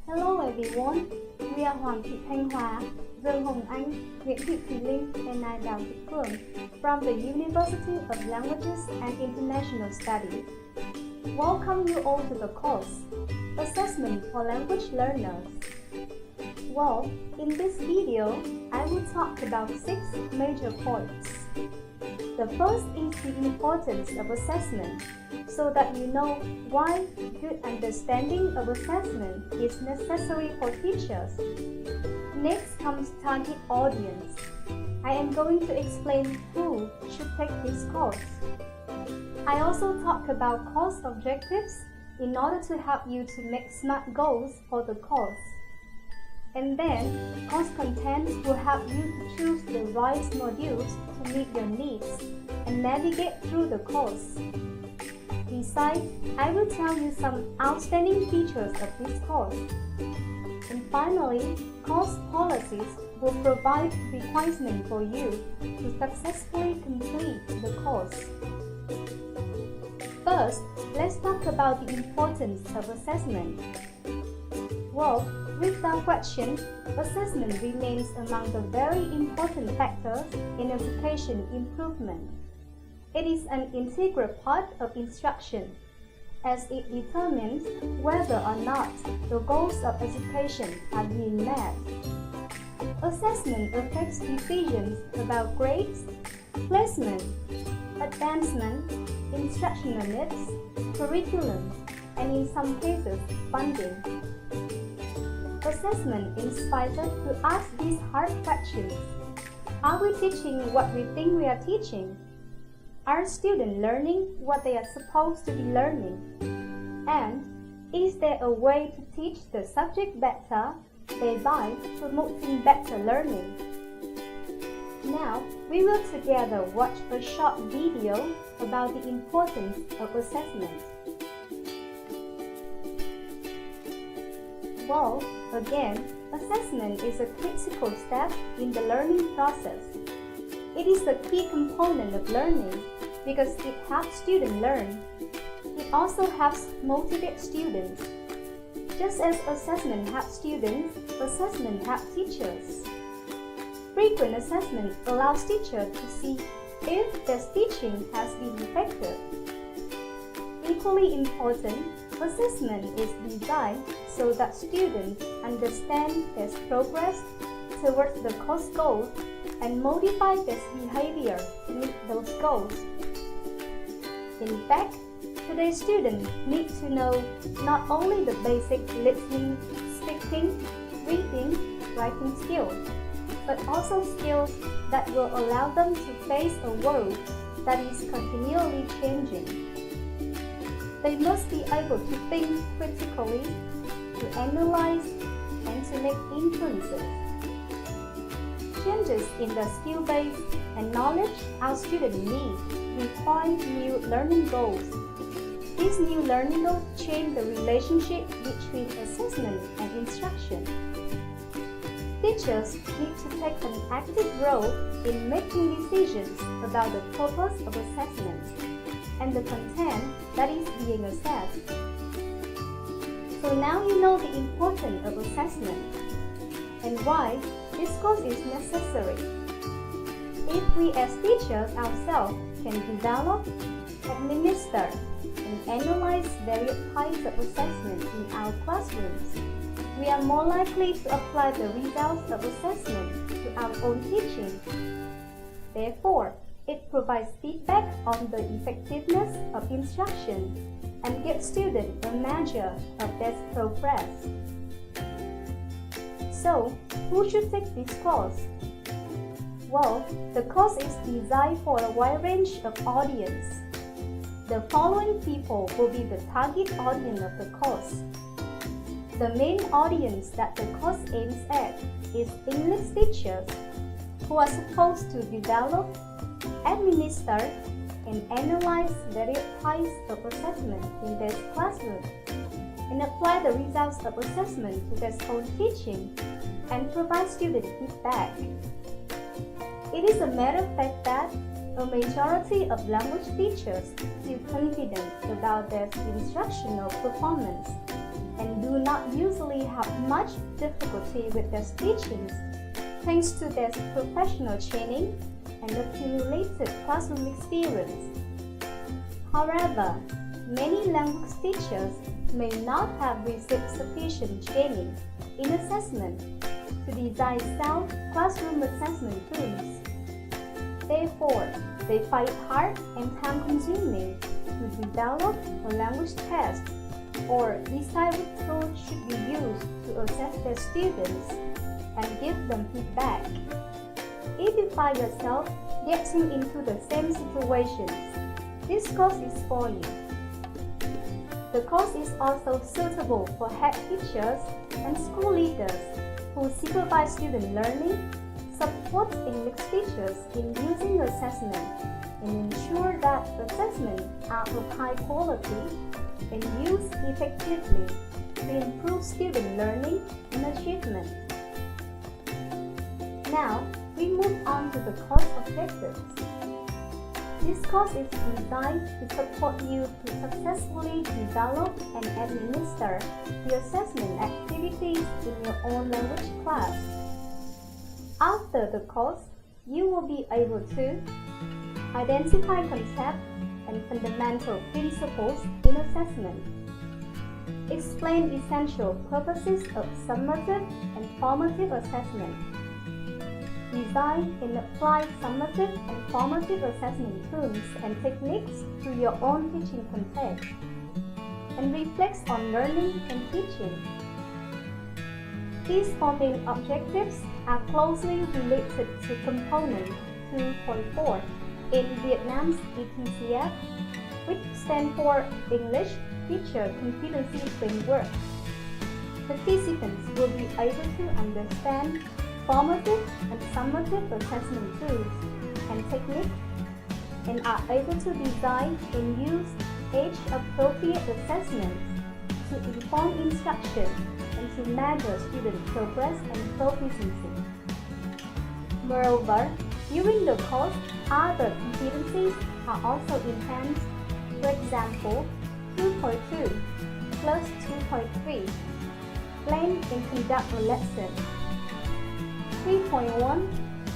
Hello everyone, we are Hoàng Thị Thanh Hòa, Dương Hồng Anh, Nguyễn Thị Thùy Linh, and I Đào Thị Phương from the University of Languages and International Studies. Welcome you all to the course, Assessment for Language Learners. Well, in this video, I will talk about 6 major points. The first is the importance of assessment, so that you know why good understanding of assessment is necessary for teachers. Next comes target audience. I am going to explain who should take this course. I also talk about course objectives in order to help you to make SMART goals for the course. And then, course contents will help you to choose the right modules to meet your needs and navigate through the course. Besides, I will tell you some outstanding features of this course. And finally, course policies will provide requirements for you to successfully complete the course. First, let's talk about the importance of assessment. Well, without question, assessment remains among the very important factors in education improvement. It is an integral part of instruction, as it determines whether or not the goals of education are being met. Assessment affects decisions about grades, placement, advancement, instructional needs, curriculum, and in some cases, funding. Assessment inspires us to ask these hard questions. Are we teaching what we think we are teaching? Are students learning what they are supposed to be learning? And is there a way to teach the subject better, thereby promoting better learning? Now, we will together watch a short video about the importance of assessment. Well, again, assessment is a critical step in the learning process. It is a key component of learning because it helps students learn. It also helps motivate students. Just as assessment helps students, assessment helps teachers. Frequent assessment allows teachers to see if their teaching has been effective. Equally important, assessment is designed so that students understand their progress towards the course goals and modify their behavior to meet those goals. In fact, today's students need to know not only the basic listening, speaking, reading, writing skills, but also skills that will allow them to face a world that is continually changing. They must be able to think critically, to analyze, and to make inferences. Changes in the skill base and knowledge our students need require new learning goals. These new learning goals change the relationship between assessment and instruction. Teachers need to take an active role in making decisions about the purpose of assessment and the content that is being assessed. So now you know the importance of assessment and why this course is necessary. If we as teachers ourselves can develop, administer, and analyze various types of assessment in our classrooms, we are more likely to apply the results of assessment to our own teaching. Therefore, it provides feedback on the effectiveness of instruction and gives students a measure of their progress. So, who should take this course? Well, the course is designed for a wide range of audience. The following people will be the target audience of the course. The main audience that the course aims at is English teachers who are supposed to develop, administer, and analyze various types of assessment in their classroom, and apply the results of assessment to their own teaching, and provide student feedback. It is a matter of fact that a majority of language teachers feel confident about their instructional performance and do not usually have much difficulty with their teachings thanks to their professional training and accumulated classroom experience. However, many language teachers may not have received sufficient training in assessment to design sound classroom assessment tools. Therefore, they find it hard and time-consuming to develop a language test or decide which tool should be used to assess their students and give them feedback. If you find yourself getting into the same situations, this course is for you. The course is also suitable for head teachers and school leaders who supervise student learning, support English teachers in using assessment, and ensure that assessments are of high quality and used effectively to improve student learning and achievement. Now, we move on to the course objectives. This course is designed to support you to successfully develop and administer the assessment activities in your own language class. After the course, you will be able to identify concepts and fundamental principles in assessment, explain essential purposes of summative and formative assessment, design and apply summative and formative assessment tools and techniques to your own teaching context, and reflect on learning and teaching. These 4 main objectives are closely related to component 2.4 in Vietnam's ETCF, which stands for English Teacher Competency Framework. Participants will be able to understand formative and summative assessment tools and techniques and are able to design and use age-appropriate assessments to inform instruction and to measure student progress and proficiency. Moreover, during the course, other competencies are also enhanced. For example, 2.2 plus 2.3, plan and conduct a lesson. 3.1,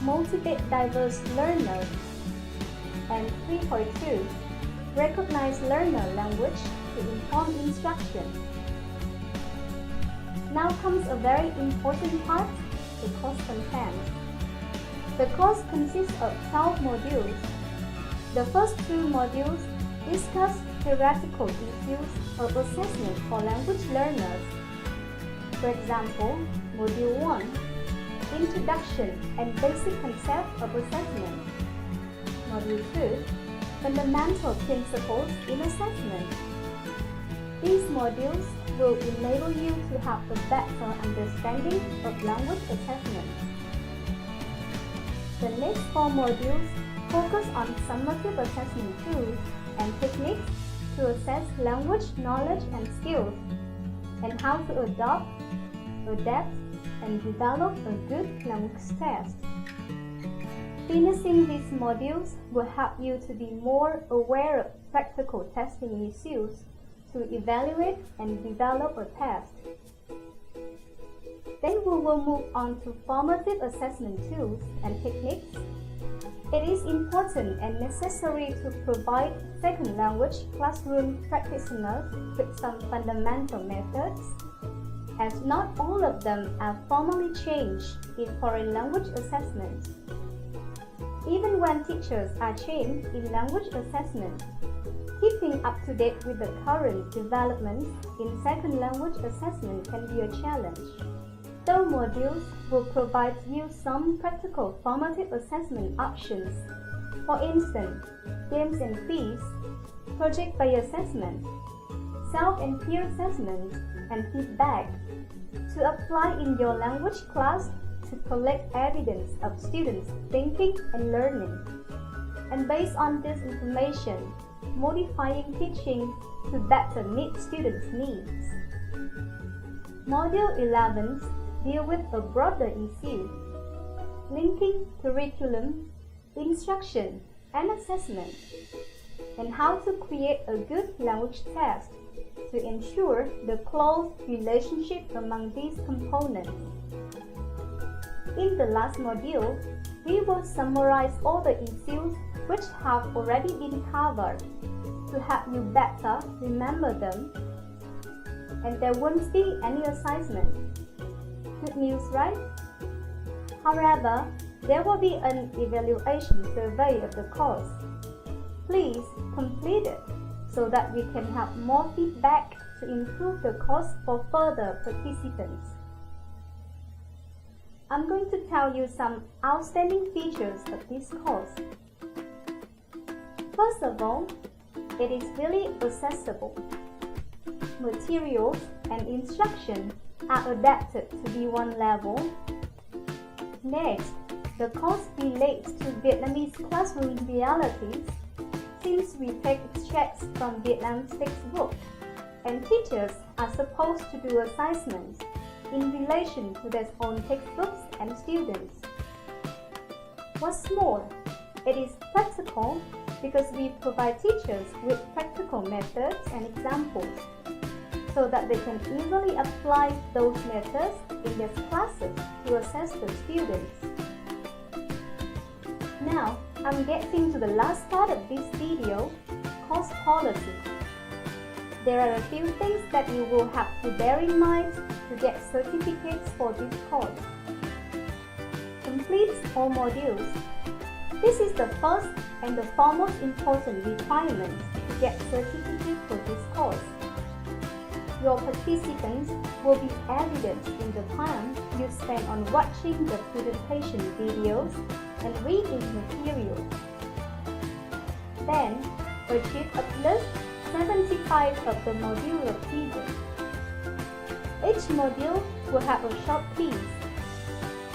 motivate diverse learners. And 3.2, recognize learner language to inform instruction. Now comes a very important part, the course content. The course consists of 12 modules. The first 2 modules discuss theoretical issues of assessment for language learners. For example, Module 1, Introduction and Basic Concept of Assessment. Module 2, Fundamental Principles in Assessment. These modules will enable you to have a better understanding of language assessment. The next 4 modules focus on summative assessment tools and techniques to assess language knowledge and skills, and how to adopt, adapt, and develop a good language test. Finishing these modules will help you to be more aware of practical testing issues to evaluate and develop a test. Then we will move on to formative assessment tools and techniques. It is important and necessary to provide second language classroom practitioners with some fundamental methods, as not all of them are formally trained in foreign language assessment. Even when teachers are trained in language assessment, keeping up to date with the current developments in second language assessment can be a challenge. Though modules will provide you some practical formative assessment options, for instance, games and quiz, project by assessment, self and peer assessment, and feedback, to apply in your language class to collect evidence of students' thinking and learning, and based on this information, modifying teaching to better meet students' needs. Module 11 deal with a broader issue, linking curriculum, instruction, and assessment, and how to create a good language test to ensure the close relationship among these components. In the last module, we will summarize all the issues which have already been covered to help you better remember them, and there won't be any assignment. Good news, right? However, there will be an evaluation survey of the course. Please complete it so that we can have more feedback to improve the course for further participants. I'm going to tell you some outstanding features of this course. First of all, it is really accessible. Materials and instruction are adapted to V01 level. Next, the course relates to Vietnamese classroom realities since we take extracts from Vietnam's textbook, and teachers are supposed to do assignments in relation to their own textbooks and students. What's more, it is practical because we provide teachers with practical methods and examples so that they can easily apply those methods in their classes to assess the students. Now, I'm getting to the last part of this video, course policy. There are a few things that you will have to bear in mind to get certificates for this course. Complete all modules. This is the first and the foremost important requirement to get certificate for this course. Your participants will be evident in the time you spend on watching the presentation videos and reading materials. Then, achieve at least 75 of the module of quizzes. Each module will have a short quiz.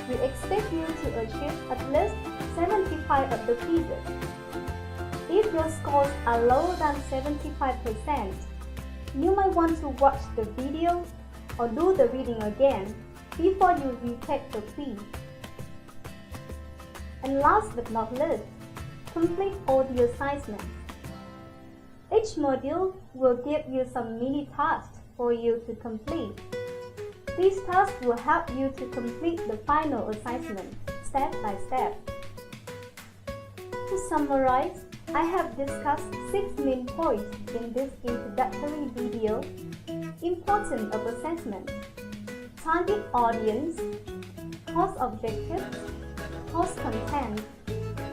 We expect you to achieve at least 75 of the quizzes. If your scores are lower than 75%, you might want to watch the video or do the reading again before you retake the quiz. And last but not least, complete all the assignments. Each module will give you some mini tasks for you to complete. These tasks will help you to complete the final assignment step by step. To summarize, I have discussed 6 main points in this introductory video. Importance of assessment, target audience, course objectives, course content,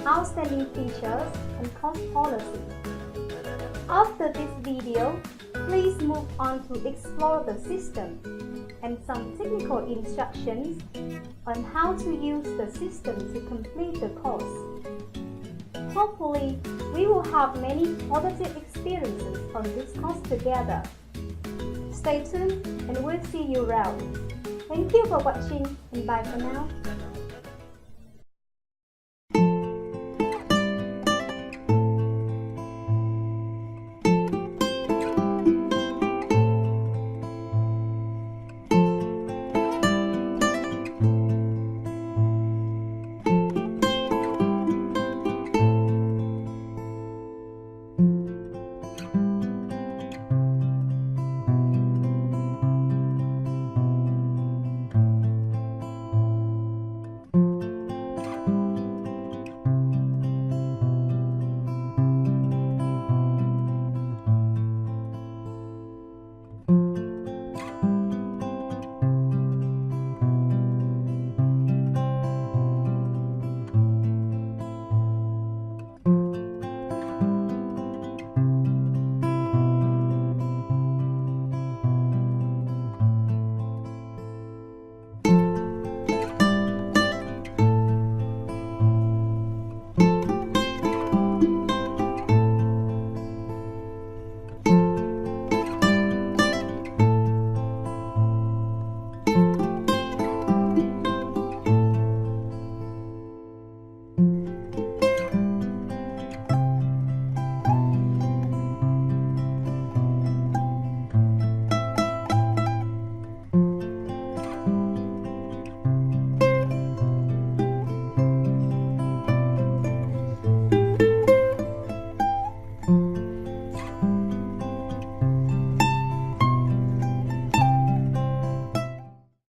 outstanding features, and course policy. After this video, please move on to explore the system and some technical instructions on how to use the system to complete the course. Hopefully, we will have many positive experiences on this course together. Stay tuned and we'll see you around. Thank you for watching and bye for now.